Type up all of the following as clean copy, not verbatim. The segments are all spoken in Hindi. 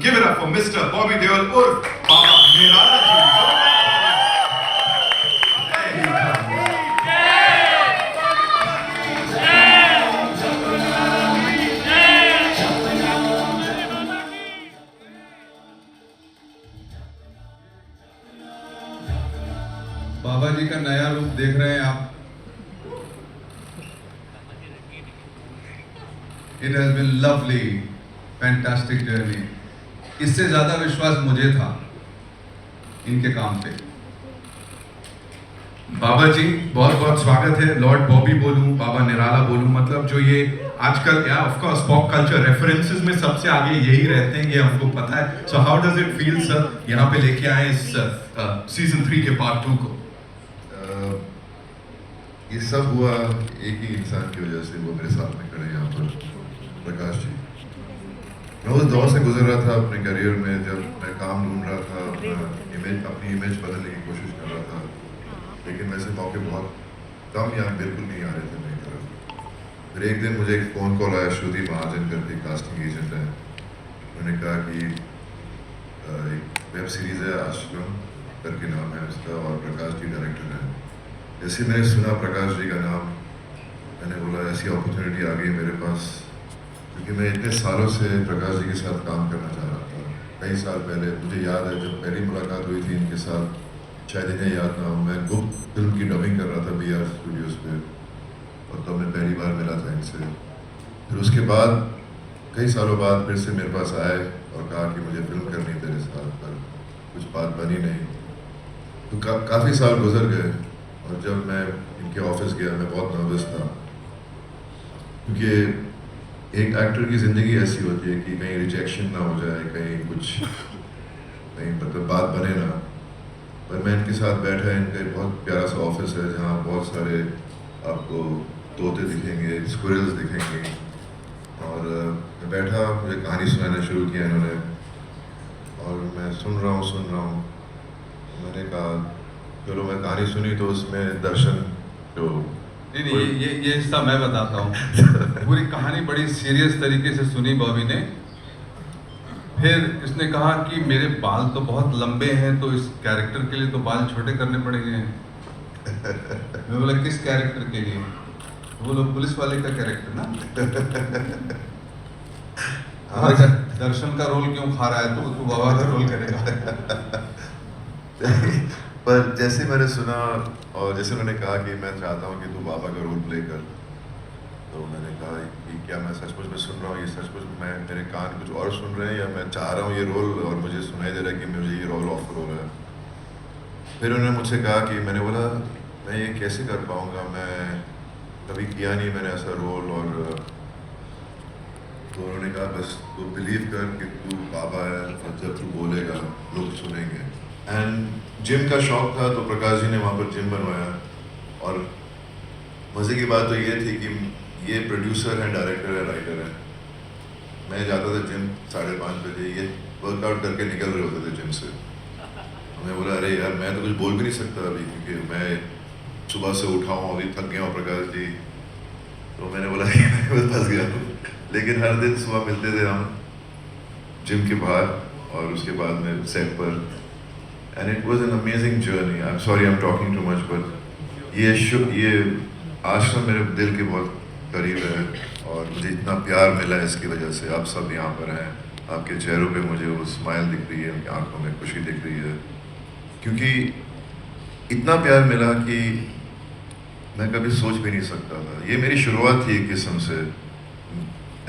Give it up for Mr. Bobby Deol urf Baba Nirala ji. बाबा जी का नया रूप देख रहे हैं आप। It has been lovely, fantastic journey. इससे ज्यादा विश्वास मुझे था इनके काम पे। बाबा जी बहुत बहुत स्वागत है। लॉर्ड बॉबी बोलूं, बाबा निराला बोलूं, मतलब जो ये आजकल या of course pop culture references में सबसे आगे यही रहते हैं, ये हमको पता है। So how does it feel sir यहाँ पे लेके आए इस सीजन 3 के पार्ट 2 को? ये सब हुआ एक ही इंसान की वजह से, वो मेरे साथ में खड़े हैं यहाँ पर, प्रकाश जी। मैं उस दौर से गुजर रहा था अपने करियर में जब मैं काम ढूंढ रहा था, अपनी इमेज बदलने की कोशिश कर रहा था, लेकिन वैसे मौके बहुत कम या बिल्कुल नहीं आ रहे थे मेरी तरफ। फिर एक दिन मुझे एक फ़ोन कॉल आया, श्रुति महाजन करके कास्टिंग एजेंट है। उन्होंने कहा कि एक वेब सीरीज़ है आश्रम करके नाम है उसका, और प्रकाश जी डायरेक्टर हैं। जैसे मैंने सुना प्रकाश जी का नाम, मैंने बोला ऐसी अपॉर्चुनिटी आ गई मेरे पास, क्योंकि मैं इतने सालों से प्रकाश जी के साथ काम करना चाह रहा था। कई साल पहले मुझे याद है जब पहली मुलाकात हुई थी इनके साथ, शायद इन्हें याद ना हो, मैं गुप्त फिल्म की डबिंग कर रहा था BR स्टूडियोज़ पे, और तब मैं पहली बार मिला था इनसे। फिर उसके बाद कई सालों बाद फिर से मेरे पास आए और कहा कि मुझे फिल्म करनी तेरे साथ, पर कुछ बात बनी नहीं। तो काफ़ी साल गुजर गए, और जब मैं इनके ऑफिस गया मैं बहुत नर्वस था, क्योंकि एक एक्टर की ज़िंदगी ऐसी होती है कि कहीं रिजेक्शन ना हो जाए, कहीं मतलब बात बने ना। पर मैं इनके साथ बैठा, इनका बहुत प्यारा सा ऑफिस है जहाँ बहुत सारे आपको तोते दिखेंगे, स्क्विरल्स दिखेंगे, और मैं बैठा, मुझे कहानी सुनाना शुरू किया इन्होंने, और मैं सुन रहा हूँ। मैंने कहा चलो, मैं कहानी सुनी तो उसमें दर्शन जो नहीं, ये हिस्सा मैं बताता हूँ। पूरी कहानी बड़ी सीरियस तरीके से सुनी बॉबी ने। फिर इसने कहा कि मेरे बाल तो बहुत लंबे हैं, तो इस कैरेक्टर के लिए तो बाल छोटे करने पड़ेंगे। मैं बोला किस कैरेक्टर के लिए? बोलो पुलिस वाले का कैरेक्टर ना। हाँ, दर्शन का रोल क्यों खा रहा है तू बाबा का रोल करेगा। पर जैसे मैंने सुना और जैसे उन्होंने कहा कि मैं चाहता हूँ कि तू बाबा का रोल प्ले कर, तो मैंने कहा कि क्या मैं सचमुच में सुन रहा हूँ, ये सचमुच में मेरे कान कुछ और सुन रहे हैं, या मैं चाह रहा हूँ ये रोल और मुझे सुनाई दे रहा है कि मुझे ये रोल ऑफर हो रहा है। फिर उन्होंने मुझसे कहा कि, मैंने बोला मैं ये कैसे कर पाऊँगा, मैं कभी किया नहीं मैंने ऐसा रोल। और तो उन्होंने कहा बस तू बिलीव कर कि तू बाबा है, और जब तू बोलेगा लोग सुनेंगे। एंड जिम का शौक था, तो प्रकाश जी ने वहाँ पर जिम बनवाया, और मज़े की बात तो ये थी कि ये प्रोड्यूसर है, डायरेक्टर है, राइटर है। मैं जाता था जिम 5:30 बजे, ये वर्कआउट करके निकल रहे होते थे जिम से। मैं बोला अरे यार मैं तो कुछ बोल भी नहीं सकता अभी, क्योंकि मैं सुबह से उठा हूँ, अभी थक गया हूँ प्रकाश जी। तो मैंने बोला मैं फंस गया हूँ। लेकिन हर दिन सुबह मिलते थे हम जिम के बाहर, और उसके बाद में सेट पर। And it was an amazing journey. I am sorry I am talking too much, but ये आश्रम मेरे दिल के बहुत करीब है, और मुझे इतना प्यार मिला है इसकी वजह से। आप सब यहाँ पर हैं, आपके चेहरों पे मुझे वो स्माइल दिख रही है, उनकी आंखों में खुशी दिख रही है, क्योंकि इतना प्यार मिला कि मैं कभी सोच भी नहीं सकता था। ये मेरी शुरुआत थी एक किस्म से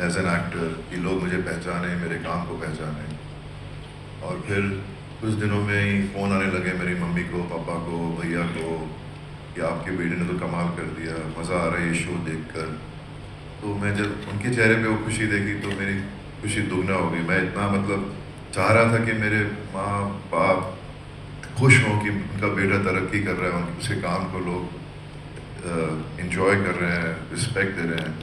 एज एन एक्टर, कि लोग मुझे पहचाने, मेरे काम को पहचाने। और फिर कुछ दिनों में ही फ़ोन आने लगे मेरी मम्मी को, पापा को, भैया को, कि आपके बेटे ने तो कमाल कर दिया, मज़ा आ रहा है ये शो देखकर। तो मैं जब उनके चेहरे पे वो खुशी देखी तो मेरी खुशी दुगना हो गई। मैं इतना मतलब चाह रहा था कि मेरे माँ बाप खुश हों कि उनका बेटा तरक्की कर रहा है, उसके काम को लोग इन्जॉय कर रहे हैं, रिस्पेक्ट दे रहे हैं।